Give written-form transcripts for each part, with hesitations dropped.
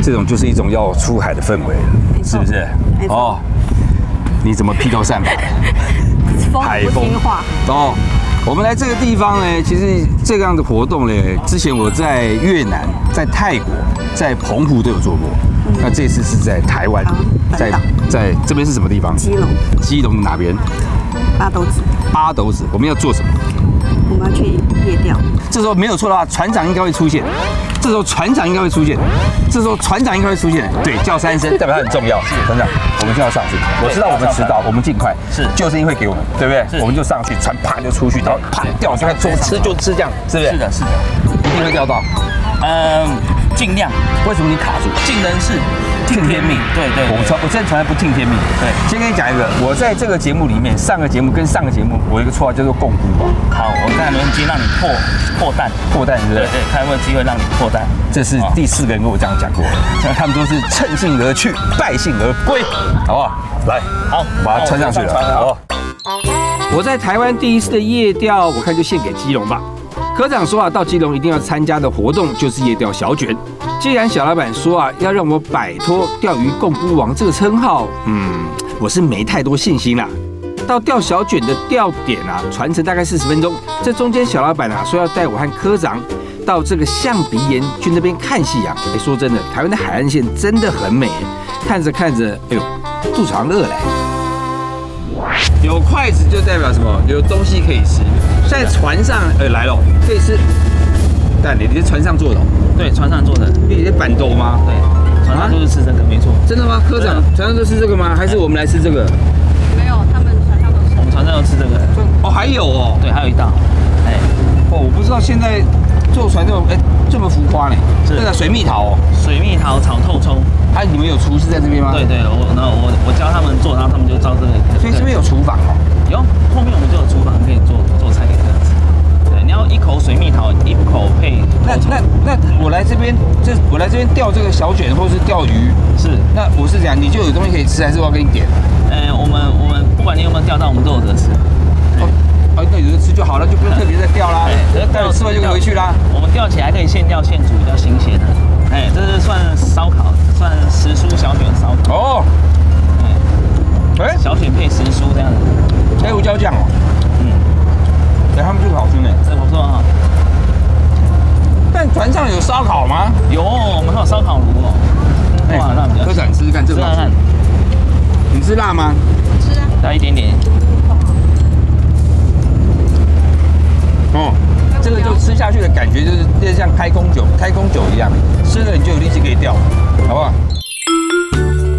这种就是一种要出海的氛围了，是不是？哦，你怎么披头散发的？海风哦。我们来这个地方呢，其实这样的活动呢，之前我在越南、在泰国、在澎湖都有做过。那这次是在台湾，在这边是什么地方？基隆。基隆哪边？八斗子。八斗子，我们要做什么？我们要去夜钓。这时候没有错的话，船长应该会出现。这时候船长应该会出现。这时候船长应该会出现。对，叫3声，代表他很重要。船长，我们就要上去。我知道我们迟到，我们尽快。是，救生衣会给我们，对不对？我们就上去，船啪就出去，然后啪钓上来，吃就吃这样，是不是？是的，是的，一定会钓到。尽量。为什么你卡住？尽人事。听天命，对对，我真的从来不听天命。对，先跟你讲一个，我在这个节目里面，上个节目跟上个节目，我有一个绰号叫做共估吧。好，我看有没有机会让你破蛋，是不是？对，看有没有机会让你破蛋。这是第4个人跟我这样讲过，他们都是乘兴而去，败兴而归，好不好？来，好，把它穿上去了，好。我在台湾第一次的夜钓，我看就献给基隆吧。科长说啊，到基隆一定要参加的活动就是夜钓小卷。既然小老板说啊，要让我摆脱钓鱼共估王这个称号，我是没太多信心啦。到钓小卷的钓点啊，船程大概40分钟。这中间小老板啊说要带我和科长到这个象鼻岩去那边看夕阳。说真的，台湾的海岸线真的很美，看着看着，哎呦，肚子好像饿了。有筷子就代表什么？有东西可以吃。在船上，来了，可以吃。但你是船上做的？对，船上做的。你是板豆吗？对，船上都是吃这个，没错。真的吗？科长，船上都吃这个吗？还是我们来吃这个？没有，他们船上都吃。我们船上都吃这个。哦，还有哦。对，还有一道。我不知道现在坐船这么浮夸呢。是。这个水蜜桃哦。水蜜桃炒透抽。你们有厨师在这边吗？对，我教他们做，然后他们就照这个。所以这边有厨房哦。有，后面我们就有厨房可以做菜给大家吃。对，你要一口水蜜桃，一口配。那我来这边钓这个小卷或是钓鱼，是。那我是讲你就有东西可以吃，还是我要给你点？我们不管你有没有钓到，我们都有得吃。那有得吃就好了，就不用特别再钓啦。待会吃完就可以回去啦。我们钓起来可以现钓现煮，比较新鲜的。这是算烧烤，算时蔬小卷烧烤。哦。小卷配时蔬这样子。黑胡椒酱哦。他们这个好吃呢，这不错啊。但船上有烧烤吗？有，我们还有烧烤炉哦。哇，那比较。科长，你试试看这个。你吃辣吗？吃啊。加一点点。这个就吃下去的感觉就是像开工酒一样，吃了你就有力气可以钓，好不好？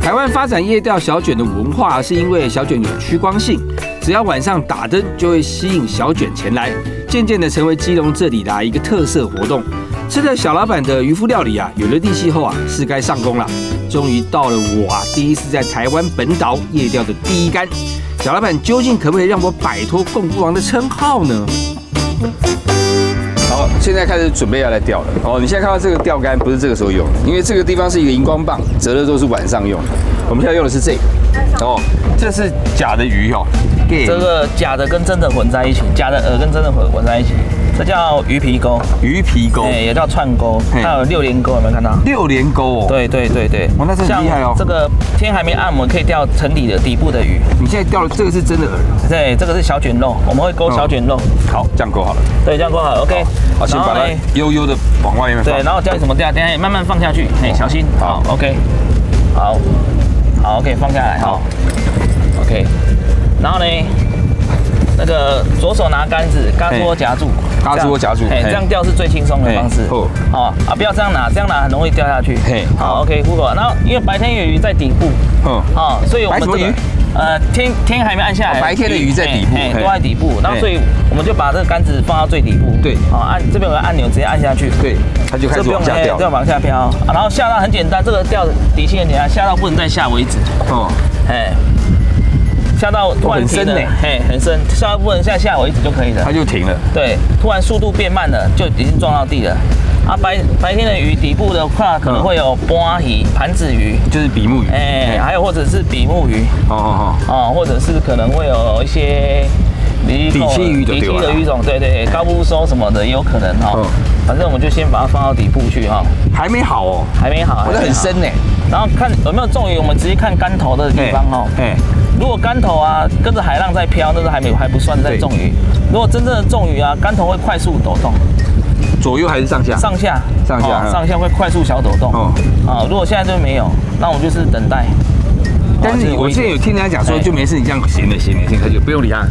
台湾发展夜钓小卷的文化，是因为小卷有趋光性，只要晚上打灯就会吸引小卷前来，渐渐的成为基隆这里的一个特色活动。吃了小老板的渔夫料理啊，有了力气后啊，是该上工了。终于到了我第一次在台湾本岛夜钓的第一竿，小老板究竟可不可以让我摆脱共估王的称号呢？好，现在开始准备要来钓了。你现在看到这个钓竿不是这个时候用的，因为这个地方是一个荧光棒，折的都是晚上用的。我们现在用的是这个。这是假的鱼哦。这个假的跟真的混在一起，假的饵跟真的混在一起，这叫鱼皮钩。鱼皮钩，也叫串钩，它有6连钩，有没有看到？6连钩哦。对，哇，那真的很厉害哦。这个天还没暗，我们可以钓沉底部的鱼。你现在钓的这个是真的饵？对，这个是小卷肉，我们会勾小卷肉。好，这样勾好了。对，这样勾好了 ，OK。好，先把它悠悠的往外面放。对，然后教你怎么钓，等下慢慢放下去，小心。好 ，OK。好 ，OK， 放下来，好 ，OK。然后呢，那个左手拿杆子，嘎戳夹住，这样钓是最轻松的方式。不要这样拿，很容易掉下去。好 ，OK， 不过，然后因为白天有鱼在底部，所以我们这个天还没暗下来，白天的鱼在底部，都在底部，然后所以我们就把这个杆子放到最底部。对，这边有个按钮，直接按下去。对，它就开始往下掉，就往下飘。然后下到很简单，这个钓底线很简单，下到不能再下为止。下到突然停了，很深，下到不能再下为止就可以了，它就停了。对，突然速度变慢了，就已经撞到地了。白天的鱼底部的话，可能会有波鱼、盘子鱼，就是比目鱼，还有或者是比目鱼，或者是可能会有一些底栖鱼的鱼种，对，高不收什么的也有可能哦。反正我们就先把它放到底部去哈。还没好哦，还没好，那很深呢。然后看有没有重鱼，我们直接看竿头的地方哦。如果竿头啊跟着海浪在飘，那是还不算在重鱼。如果真正的重鱼啊，竿头会快速抖动。左右还是上下？上下会快速小抖动。如果现在都没有，那我们就是等待。但是我之前有听人家讲说，就没事，你这样闲的，就不用理它。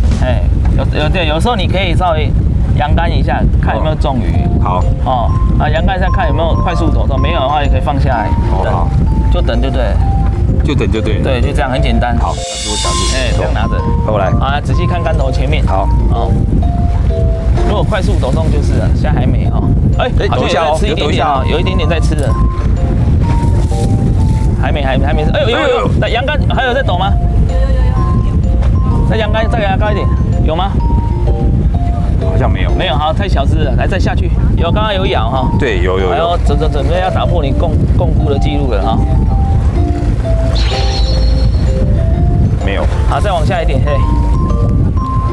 有时候你可以稍微扬竿一下，看有没有重鱼。好。扬竿一下看有没有快速抖动，没有的话也可以放下来。好。就等就对。对，就这样很简单。好。这样拿着。过来。仔细看竿头前面。好。如果快速抖动就是了，现在还没哦。好像有在吃一点点哦，有一点点在吃的。还没吃。有，那阳竿还有在抖吗？有。再阳竿再给它高一点，有吗？好像没有。没有，好，太小只了，来再下去。有，刚刚有咬哈。对，有。还有准备要打破你共估的记录了哈。没有。好，再往下一点，嘿。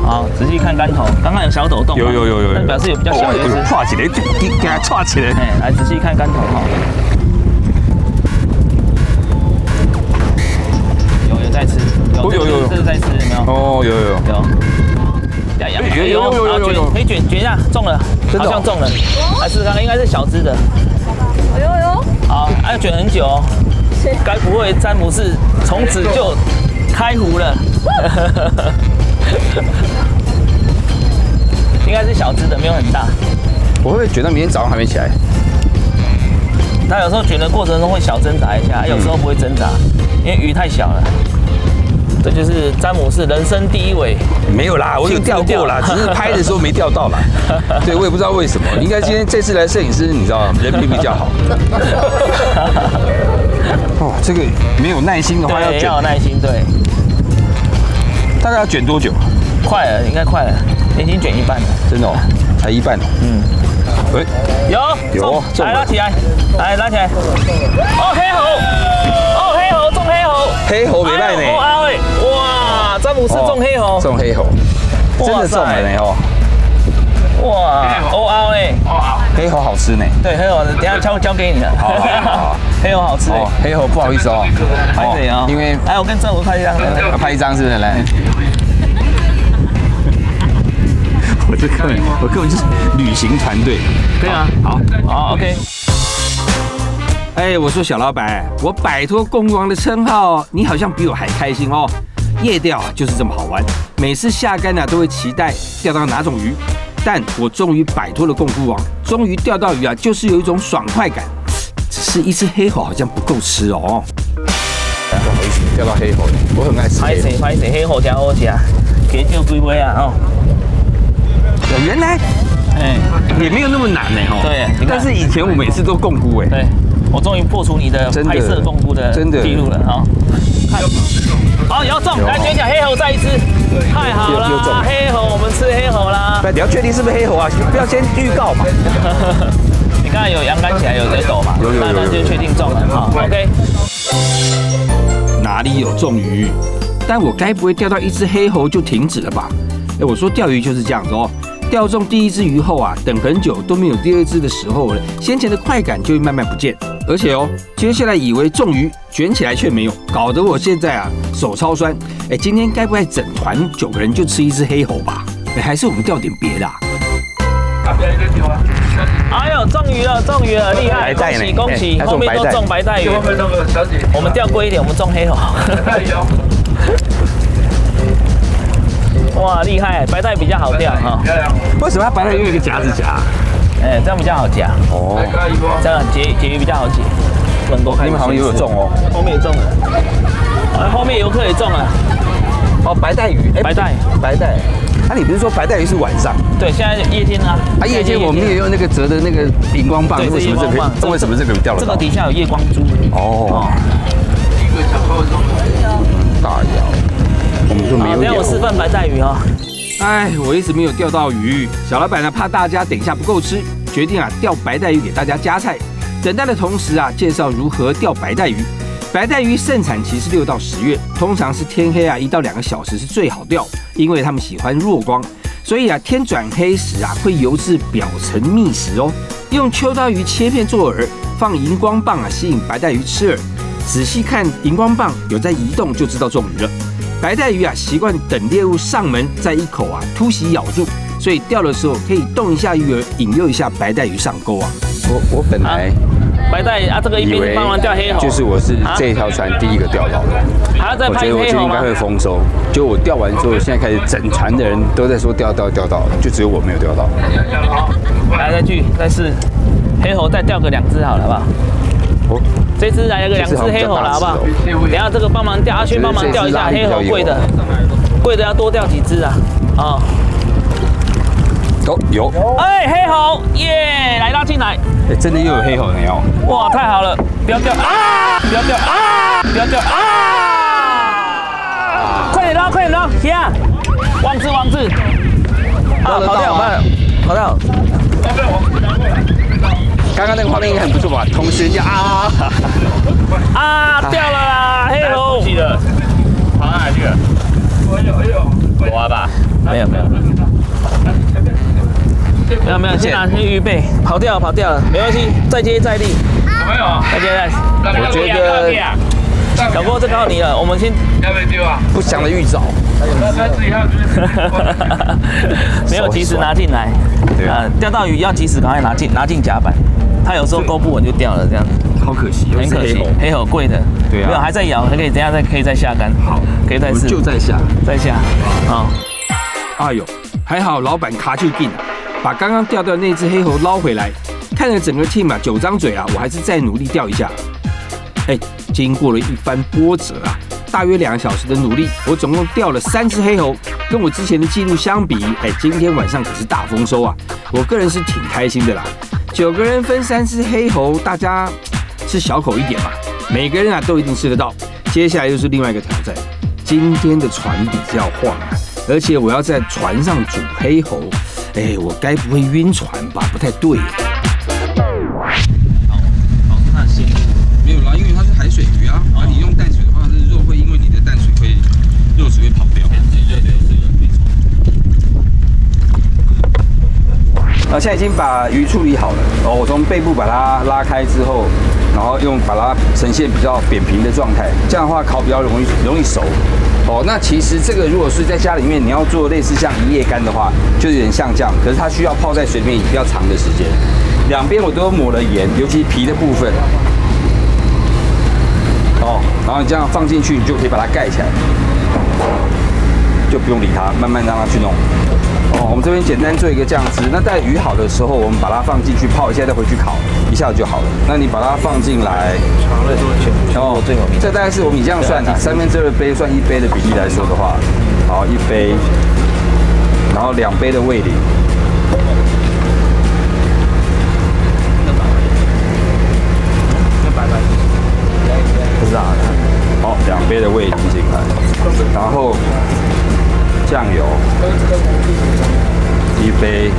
好，仔细看竿头，刚刚有小抖动。有，那表示有比较小的一只。串起来，给它串起来。来仔细看竿头哈。有在吃，有，这是在吃，有没有？哦，有，可以卷一下，中了，好像中了，来试试看，应该是小只的。有。好，要卷很久哦，该不会詹姆士从此就开湖了？应该是小只的，没有很大。我会不会卷到明天早上还没起来？它有时候卷的过程中会小挣扎一下，有时候不会挣扎，因为鱼太小了。这就是詹姆士人生第一尾。没有啦，我有钓过啦，只是拍的时候没钓到啦。对，我也不知道为什么。应该这次来摄影师，你知道人品比较好。哦，这个没有耐心的话要卷。要有耐心，对。大概要卷多久？快了，应该快了，已经卷一半了。真的哦，才一半哦。有，来拉起来，来拉起来。黑猴，中黑猴。黑猴没败呢。哇，詹姆士中黑猴。中黑猴，真的中了呢哦。哇，凹嘞。黑猴好吃呢。对，黑猴，等下交给你了。好。黑猴好吃。黑猴不好意思哦。拍谁啊？因为来，我跟政府拍一张。拍一张是不是？来。我根本就是旅行团队。可以啊。好 ，OK。我说小老板，我摆脱共王的称号，你好像比我还开心哦。夜钓啊，就是这么好玩，每次下竿啊都会期待钓到哪种鱼，但我终于摆脱了共孤王，终于钓到鱼啊，就是有一种爽快感。只是一只黑猴好像不够吃哦。不好意思，钓到黑猴，我很爱吃。拍谁黑猴真好吃，给就几尾啊哦。原来，也没有那么难呢哈。对，但是以前我每次都共估对，我终于破除你的拍摄共估的记录了哈。看，好，有中，来卷起来，黑猴再一只，太好了，黑猴，我们吃黑猴啦。你要确定是不是黑猴啊？不要先预告嘛。你刚才有扬竿起来，有抖嘛？有，那就确定中了哈。OK。哪里有中鱼？但我该不会钓到一只黑猴就停止了吧？我说钓鱼就是这样子哦。钓中第一只鱼后啊，等很久都没有第二只的时候了，先前的快感就会慢慢不见。而且哦，接下来以为中鱼，卷起来却没有，搞得我现在啊手超酸。今天该不会整团9个人就吃一只黑猴吧？还是我们钓点别的啊？哎呦，中鱼了，厉害！恭喜！后面都中白带鱼。我们钓贵一点，我们中黑猴。哇，厉害！白带比较好钓哈。为什么它白带有一个夹子夹？这样比较好夹。哦，这样结鱼比较好解。你们好像也有中哦。后面也中了。后面游客也中了。哦，白带鱼。白带。你不是说白带鱼是晚上？对，现在夜间啊。夜间我们也用那个折的那个荧光棒。为什么这个钓得到？这个底下有夜光珠。哦。大摇。我们就没有。让我示范白带鱼哦。我一直没有钓到鱼。小老板呢，怕大家等一下不够吃，决定钓白带鱼给大家加菜。等待的同时介绍如何钓白带鱼。白带鱼盛产期是6到10月，通常是天黑1到2个小时是最好钓，因为它们喜欢弱光，所以天转黑时会游至表层觅食哦。用秋刀鱼切片做饵，放荧光棒吸引白带鱼吃饵。仔细看荧光棒有在移动，就知道中鱼了。白带鱼习惯等猎物上门，再一口突袭咬住，所以钓的时候可以动一下鱼饵，引诱一下白带鱼上钩啊。我本来白带这个一边帮忙钓黑猴，就是我是这一条船第一个钓到的，我觉得我今天应该会丰收。就我钓完之后，现在开始整船的人都在说钓到，就只有我没有钓到。来再试黑猴，再钓个2只好了，好不好？这只来了个2只黑猴了，好不好？等下这个帮忙钓，阿轩帮忙钓一下黑猴，贵的要多钓几只啊！有，哎，黑猴耶，来拉进来！真的又有黑猴了哦！哇，太好了！不要掉啊！不要掉啊！不要掉啊！快点捞，停！王字！跑掉！刚刚那个画面应该很不错吧？同时叫掉了啦，黑猴！跑哪去了？我吧？没有，先拿去预备，跑掉了，没关系，再接再厉。没有？我觉得小郭，这靠你了，我们先要不要丢啊？不祥的预兆。没有及时拿进来，钓到鱼要及时赶快拿进甲板，它有时候勾不稳就掉了，这样子。好可惜，很可惜，黑猴贵的，对啊，没有还在咬，还可以等下可以再下竿，好，可以再试，就再下，好。哎呦，还好老板卡就劲，把刚刚钓到那只黑猴捞回来。看了整个 team 9张嘴我还是再努力钓一下。经过了一番波折大约2个小时的努力，我总共钓了3只黑猴，跟我之前的记录相比，今天晚上可是大丰收啊！我个人是挺开心的啦。9个人分3只黑猴，大家吃小口一点嘛，每个人都一定吃得到。接下来又是另外一个挑战，今天的船比较晃而且我要在船上煮黑猴，我该不会晕船吧？不太对。它的鲜度没有啦，因为它是海水鱼你用淡水的话，肉会因为你的淡水肉质会跑掉。现在已经把鱼处理好了，我从背部把它拉开之后，然后把它呈现比较扁平的状态，这样的话烤比较容易熟。那其实这个如果是在家里面你要做类似像一夜干的话，就有点像这样，可是它需要泡在水里面比较长的时间。2边我都抹了盐，尤其皮的部分。然后你这样放进去，你就可以把它盖起来，就不用理它，慢慢让它去弄。我们这边简单做一个酱汁。那待鱼好的时候，我们把它放进去泡一下，再回去烤一下就好了。那你把它放进来，常热多久？最有名。这大概是我们这样算，2/3杯算1杯的比例来说的话，好1杯，然后2杯的味淋。不是好，2杯的味淋进来，然后酱油1杯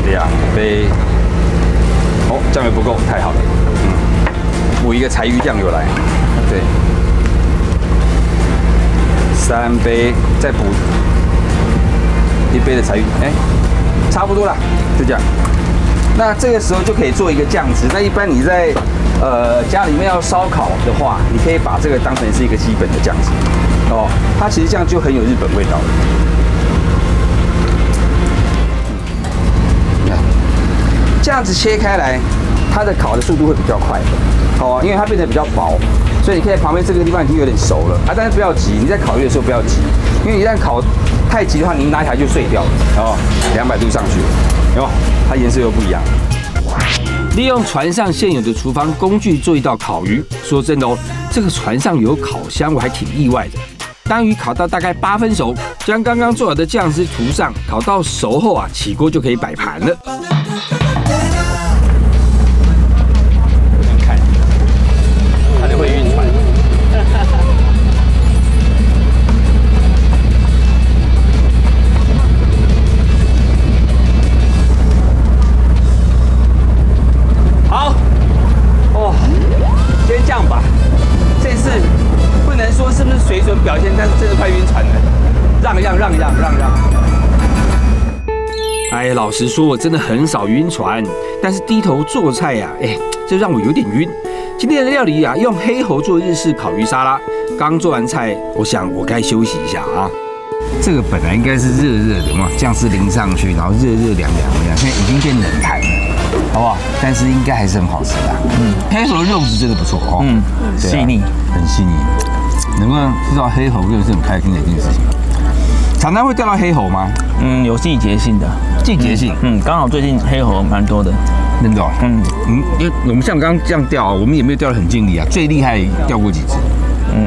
，2杯，酱油不够，太好了，补一个柴鱼酱油来，对，3杯，再补1杯的柴鱼，差不多啦，就这样。那这个时候就可以做一个酱汁。那一般你在家里面要烧烤的话，你可以把这个当成是一个基本的酱汁它其实这样就很有日本味道了。你看，这样子切开来，它的烤的速度会比较快因为它变得比较薄，所以你可以旁边这个地方已经有点熟了但是不要急，你在烤鱼的时候不要急，因为一旦烤太急的话，你拿起来就碎掉了200度上去了，它颜色又不一样。利用船上现有的厨房工具做一道烤鱼，说真的这个船上有烤箱，我还挺意外的。当鱼烤到大概8分熟，将刚刚做好的酱汁涂上，烤到熟后起锅就可以摆盘了。看，差点会晕船。好，老实说，我真的很少晕船，但是低头做菜呀，这让我有点晕。今天的料理啊，用黑猴做日式烤鱼沙拉。刚做完菜，我想我该休息一下啊。这个本来应该是热热的嘛，酱汁淋上去，然后热热凉凉的，现在已经变冷态了，好不好？但是应该还是很好吃的。黑猴的肉质真的不错哦，细腻，很细腻。能够吃到黑猴，真的是很开心的一件事情。常常会钓到黑猴吗？有季节性的，季节性。刚好最近黑猴蛮多的，真的。因为我们像刚刚这样钓，我们也没有钓得很尽力啊。最厉害钓过几只？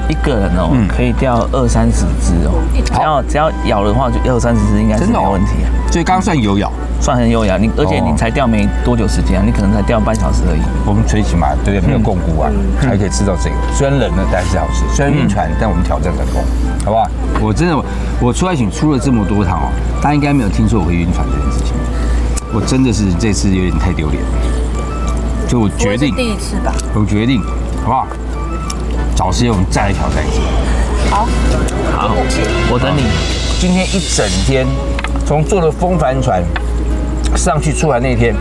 一个人哦，可以钓20-30只哦。只要咬的话，就20-30只应该是没有问题啊。所以刚刚算有咬，算很有咬。而且你才钓没多久时间啊，你可能才钓半小时而已。我们最起码对没有共估啊，还可以吃到这个。虽然冷了，但是好吃。虽然晕船，但我们挑战成功，好不好？我真的，我出海巡出了这么多趟哦，大家应该没有听说我会晕船这件事情。我真的是这次有点太丢脸了，所以我决定第一次吧。我决定，好不好？找时间我们再来挑战一次。好，我等你。今天一整天，从坐了风帆船上去出海那天，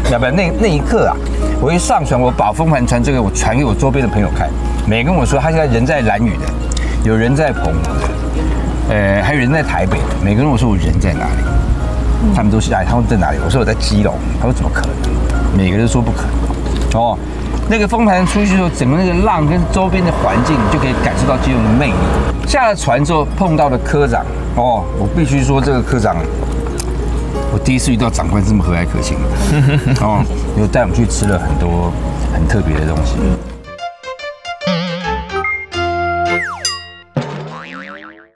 那一刻啊，我一上船，我把风帆船这个我传给我周边的朋友看，每个跟我说他现在人在兰屿的，有人在澎湖的，还有人在台北的，每个人跟我说我人在哪里，他们都是他们在哪里？我说我在基隆，他说怎么可能？每个人都说不可能。哦。那个风帆出去之后，整个那个浪跟周边的环境，就可以感受到基隆的魅力。下了船之后碰到的科长，我必须说这个科长，我第一次遇到长官这么和蔼可亲。有带我们去吃了很多很特别的东西。